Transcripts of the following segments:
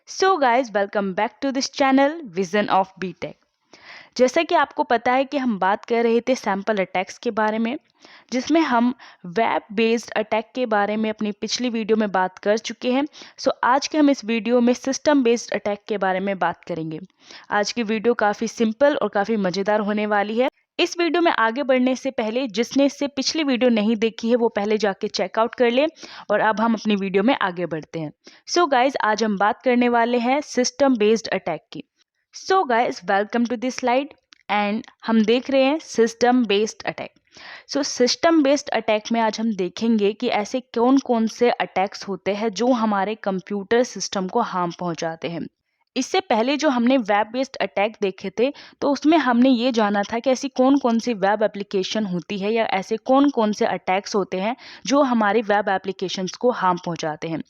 So guys welcome back to this channel vision of BTech. जैसा कि आपको पता है कि हम बात कर रहे थे सैम्पल अटैक्स के बारे में, जिसमें हम वेब बेस्ड अटैक के बारे में अपनी पिछली वीडियो में बात कर चुके हैं। आज के हम इस वीडियो में सिस्टम बेस्ड अटैक के बारे में बात करेंगे। आज की वीडियो काफ़ी सिंपल और काफ़ी मज़ेदार होने वाली है। इस वीडियो में आगे बढ़ने से पहले जिसने इससे पिछली वीडियो नहीं देखी है वो पहले जाके चेकआउट कर ले। और अब हम अपनी वीडियो में आगे बढ़ते हैं। गाइज आज हम बात करने वाले हैं सिस्टम बेस्ड अटैक की। Guys welcome to this slide and हम देख रहे हैं system based attack. System based attack में आज हम देखेंगे कि ऐसे कौन कौन से अटैक्स होते हैं जो हमारे कंप्यूटर सिस्टम को हार्म पहुंचाते हैं। इससे पहले जो हमने वेब बेस्ड अटैक देखे थे तो उसमें हमने ये जाना था कि ऐसी कौन कौन सी वेब एप्लीकेशन होती है या ऐसे कौन कौन से अटैक्स होते हैं जो हमारी वेब एप्लीकेशंस को हार्म पहुंचाते हैं,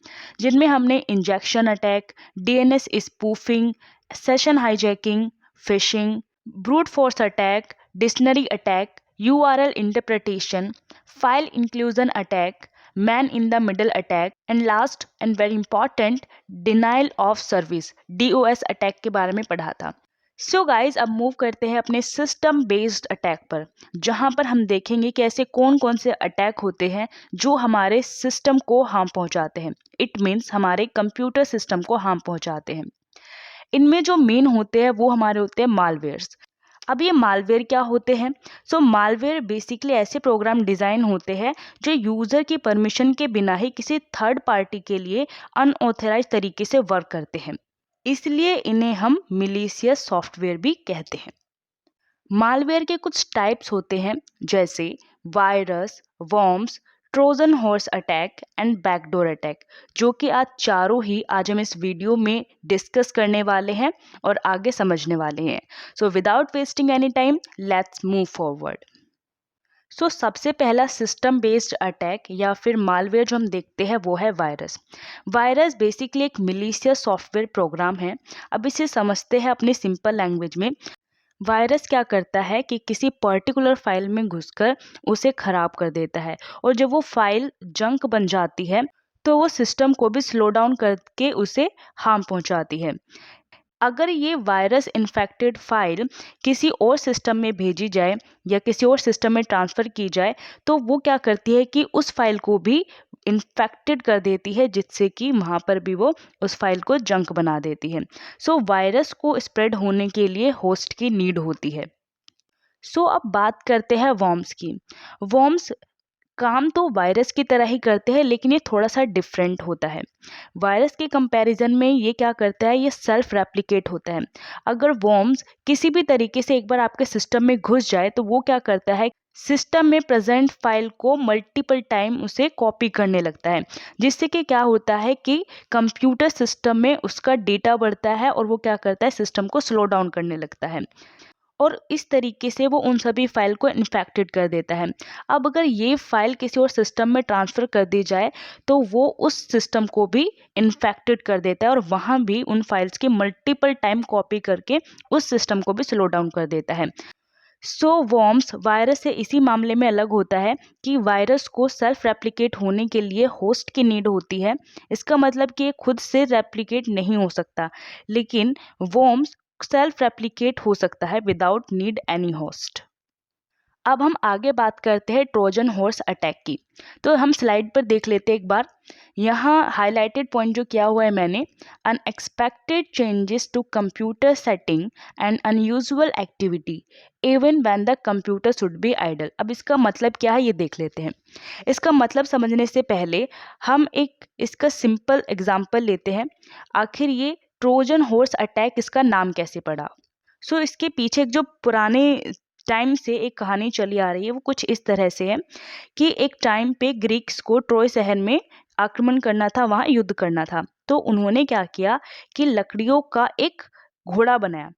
जिनमें हमने injection attack, DNS spoofing, session hijacking, fishing, brute force attack, dictionary attack, URL interpretation, file inclusion attack, man in the middle attack and last and very important denial of service DOS attack के बारे में पढ़ा था। Guys अब move करते हैं अपने system based attack पर, जहां पर हम देखेंगे कि ऐसे कौन कौन से अटैक होते हैं जो हमारे सिस्टम को हार्म पहुंचाते हैं। इट मीन्स हमारे कंप्यूटर सिस्टम को हार्म पहुंचाते हैं। इनमें जो मेन होते हैं वो हमारे होते हैं मालवेयर्स। अब ये मालवेयर क्या होते हैं? मालवेयर बेसिकली ऐसे प्रोग्राम डिज़ाइन होते हैं जो यूज़र की परमिशन के बिना ही किसी थर्ड पार्टी के लिए अनऑथराइज तरीके से वर्क करते हैं, इसलिए इन्हें हम मिलीशियस सॉफ्टवेयर भी कहते हैं। मालवेयर के कुछ टाइप्स होते हैं जैसे virus, worms, Trojan horse attack and backdoor attack, जो कि आज हम इस वीडियो में डिस्कस करने वाले हैं और आगे समझने वाले हैं। Without wasting any time let's move forward. सबसे पहला सिस्टम बेस्ड अटैक या फिर मालवेयर जो हम देखते हैं वो है वायरस। वायरस बेसिकली एक मिलीशियस सॉफ्टवेयर प्रोग्राम है। अब इसे समझते हैं अपनी सिंपल लैंग्वेज में। वायरस क्या करता है कि किसी पर्टिकुलर फाइल में घुसकर उसे खराब कर देता है, और जब वो फाइल जंक बन जाती है तो वो सिस्टम को भी स्लो डाउन करके उसे हार्म पहुंचाती है। अगर ये वायरस इन्फेक्टेड फाइल किसी और सिस्टम में भेजी जाए या किसी और सिस्टम में ट्रांसफ़र की जाए तो वो क्या करती है कि उस फाइल को भी इन्फेक्टेड कर देती है, जिससे कि वहाँ पर भी वो उस फाइल को जंक बना देती है। वायरस को स्प्रेड होने के लिए होस्ट की नीड होती है। अब बात करते हैं वॉर्म्स की। वॉर्म्स काम तो वायरस की तरह ही करते हैं, लेकिन ये थोड़ा सा डिफरेंट होता है। वायरस के कंपैरिजन में ये क्या करता है, ये सेल्फ रेप्लिकेट होता है। अगर वॉर्म्स किसी भी तरीके से एक बार आपके सिस्टम में घुस जाए तो वो क्या करता है, सिस्टम में प्रेजेंट फाइल को मल्टीपल टाइम उसे कॉपी करने लगता है, जिससे कि क्या होता है कि कंप्यूटर सिस्टम में उसका डेटा बढ़ता है और वो क्या करता है, सिस्टम को स्लो डाउन करने लगता है और इस तरीके से वो उन सभी फाइल को इन्फेक्टेड कर देता है। अब अगर ये फाइल किसी और सिस्टम में ट्रांसफ़र कर दी जाए तो वो उस सिस्टम को भी इन्फेक्टेड कर देता है और वहाँ भी उन फाइल्स की मल्टीपल टाइम कॉपी करके उस सिस्टम को भी स्लो डाउन कर देता है। वॉर्म्स वायरस से इसी मामले में अलग होता है कि वायरस को सेल्फ रेप्लिकेट होने के लिए होस्ट की नीड होती है। इसका मतलब कि ये खुद से रेप्लिकेट नहीं हो सकता, लेकिन वॉर्म्स सेल्फ रेप्लिकेट हो सकता है विदाउट नीड एनी होस्ट। अब हम आगे बात करते हैं ट्रोजन हॉर्स अटैक की। तो हम स्लाइड पर देख लेते हैं एक बार। यहाँ हाईलाइटेड पॉइंट जो किया हुआ है मैंने, unexpected changes to computer setting and unusual activity even when the computer should be idle. अब इसका मतलब क्या है ये देख लेते हैं। इसका मतलब समझने से पहले हम एक इसका सिंपल एग्जाम्पल लेते हैं। आखिर ये ट्रोजन हॉर्स अटैक इसका नाम कैसे पड़ा? इसके पीछे जो पुराने टाइम से एक कहानी चली आ रही है वो कुछ इस तरह से है कि एक टाइम पे ग्रीक्स को ट्रोय शहर में आक्रमण करना था, वहाँ युद्ध करना था। तो उन्होंने क्या किया कि लकड़ियों का एक घोड़ा बनाया,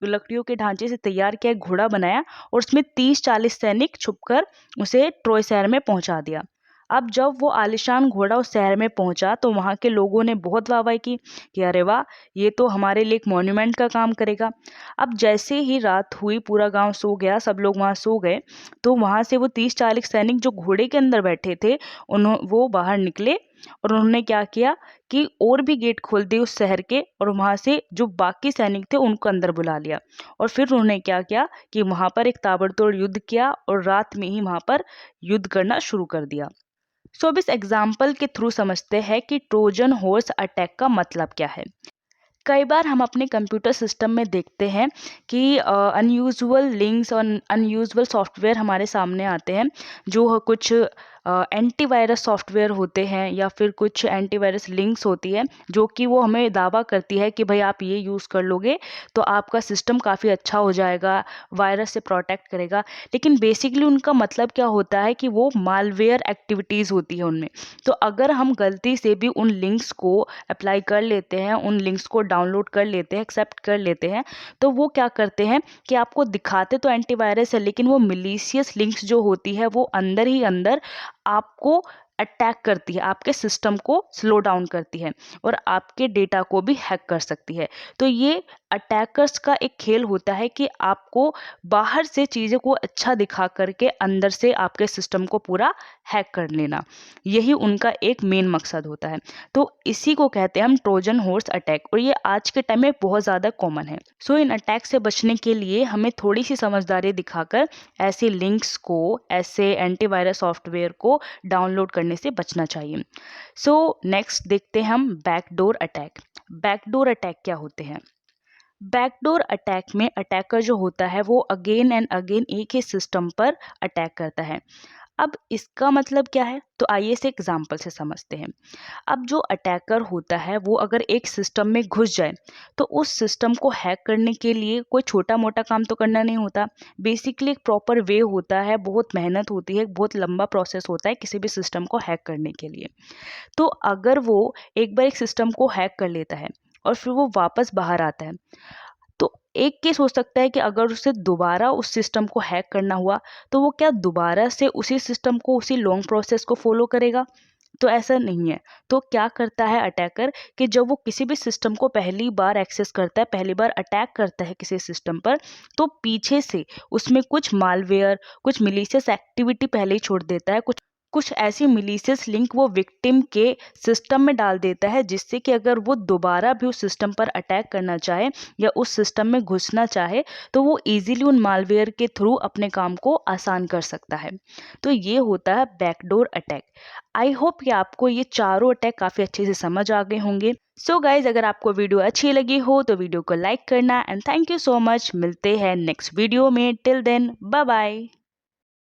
लकड़ियों के ढांचे से तैयार किया एक घोड़ा बनाया और उसमें 30-40 सैनिक छुपकर उसे ट्रोय शहर में पहुंचा दिया। अब जब वो आलिशान घोड़ा उस शहर में पहुंचा तो वहाँ के लोगों ने बहुत वाहवाही की कि अरे वाह, ये तो हमारे लिए एक मॉन्यूमेंट का काम करेगा। अब जैसे ही रात हुई, पूरा गांव सो गया, सब लोग वहाँ सो गए, तो वहाँ से वो 30-40 सैनिक जो घोड़े के अंदर बैठे थे वो बाहर निकले और उन्होंने क्या किया कि और भी गेट खोल दिए उस शहर के, और वहाँ से जो बाकी सैनिक थे उनको अंदर बुला लिया। और फिर उन्होंने क्या किया कि वहाँ पर एक ताबड़तोड़ युद्ध किया और रात में ही वहाँ पर युद्ध करना शुरू कर दिया। सो अब इस एग्जाम्पल के थ्रू समझते हैं कि ट्रोजन हॉर्स अटैक का मतलब क्या है। कई बार हम अपने कंप्यूटर सिस्टम में देखते हैं कि अनयूजुअल लिंक्स और अनयूजुअल सॉफ्टवेयर हमारे सामने आते हैं, जो कुछ एंटीवायरस सॉफ्टवेयर होते हैं या फिर कुछ एंटीवायरस लिंक्स होती है, जो कि वो हमें दावा करती है कि भाई आप ये यूज़ कर लोगे तो आपका सिस्टम काफ़ी अच्छा हो जाएगा, वायरस से प्रोटेक्ट करेगा। लेकिन बेसिकली उनका मतलब क्या होता है कि वो मालवेयर एक्टिविटीज़ होती है उनमें। तो अगर हम गलती से भी उन लिंक्स को अप्लाई कर लेते हैं, उन लिंक्स को डाउनलोड कर लेते हैं, एक्सेप्ट कर लेते हैं, तो वो क्या करते हैं कि आपको दिखाते तो एंटीवायरस है, लेकिन वो मिलीशियस लिंक्स जो होती है वो अंदर ही अंदर आपको अटैक करती है, आपके सिस्टम को स्लो डाउन करती है और आपके डेटा को भी हैक कर सकती है। तो ये अटैकर्स का एक खेल होता है कि आपको बाहर से चीज़ों को अच्छा दिखा करके अंदर से आपके सिस्टम को पूरा हैक कर लेना। यही उनका एक मेन मकसद होता है। तो इसी को कहते हैं हम ट्रोजन हॉर्स अटैक, और ये आज के टाइम में बहुत ज़्यादा कॉमन है। सो इन अटैक से बचने के लिए हमें थोड़ी सी समझदारी दिखाकर ऐसे लिंक्स को, ऐसे एंटीवायरस सॉफ्टवेयर को डाउनलोड करने से बचना चाहिए। सो नेक्स्ट देखते हैं हम बैकडोर अटैक। बैकडोर अटैक क्या होते हैं? बैकडोर अटैक में अटैकर जो होता है वो अगेन एंड अगेन एक ही सिस्टम पर अटैक करता है। अब इसका मतलब क्या है? तो आइए इसे एग्जाम्पल से समझते हैं। अब जो अटैकर होता है वो अगर एक सिस्टम में घुस जाए तो उस सिस्टम को हैक करने के लिए कोई छोटा मोटा काम तो करना नहीं होता। बेसिकली एक प्रॉपर वे होता है, बहुत मेहनत होती है, बहुत लंबा प्रोसेस होता है किसी भी सिस्टम को हैक करने के लिए। तो अगर वो एक बार एक सिस्टम को हैक कर लेता है और फिर वो वापस बाहर आता है, तो एक केस हो सकता है कि अगर उसे दोबारा उस सिस्टम को हैक करना हुआ तो वो क्या दोबारा से उसी सिस्टम को, उसी लॉन्ग प्रोसेस को फॉलो करेगा? तो ऐसा नहीं है। तो क्या करता है अटैकर कि जब वो किसी भी सिस्टम को पहली बार एक्सेस करता है, पहली बार अटैक करता है किसी सिस्टम पर, तो पीछे से उसमें कुछ मालवेयर, कुछ मिलीशियस एक्टिविटी पहले ही छोड़ देता है। कुछ ऐसी मिलीशियस लिंक वो विक्टिम के सिस्टम में डाल देता है, जिससे कि अगर वो दोबारा भी उस सिस्टम पर अटैक करना चाहे या उस सिस्टम में घुसना चाहे तो वो इजीली उन मालवेयर के थ्रू अपने काम को आसान कर सकता है। तो ये होता है बैकडोर अटैक। आई होप कि आपको ये चारों अटैक काफ़ी अच्छे से समझ आ गए होंगे। सो गाइज, अगर आपको वीडियो अच्छी लगी हो तो वीडियो को लाइक करना, and thank you so much. मिलते हैं नेक्स्ट वीडियो में। Till then, bye bye.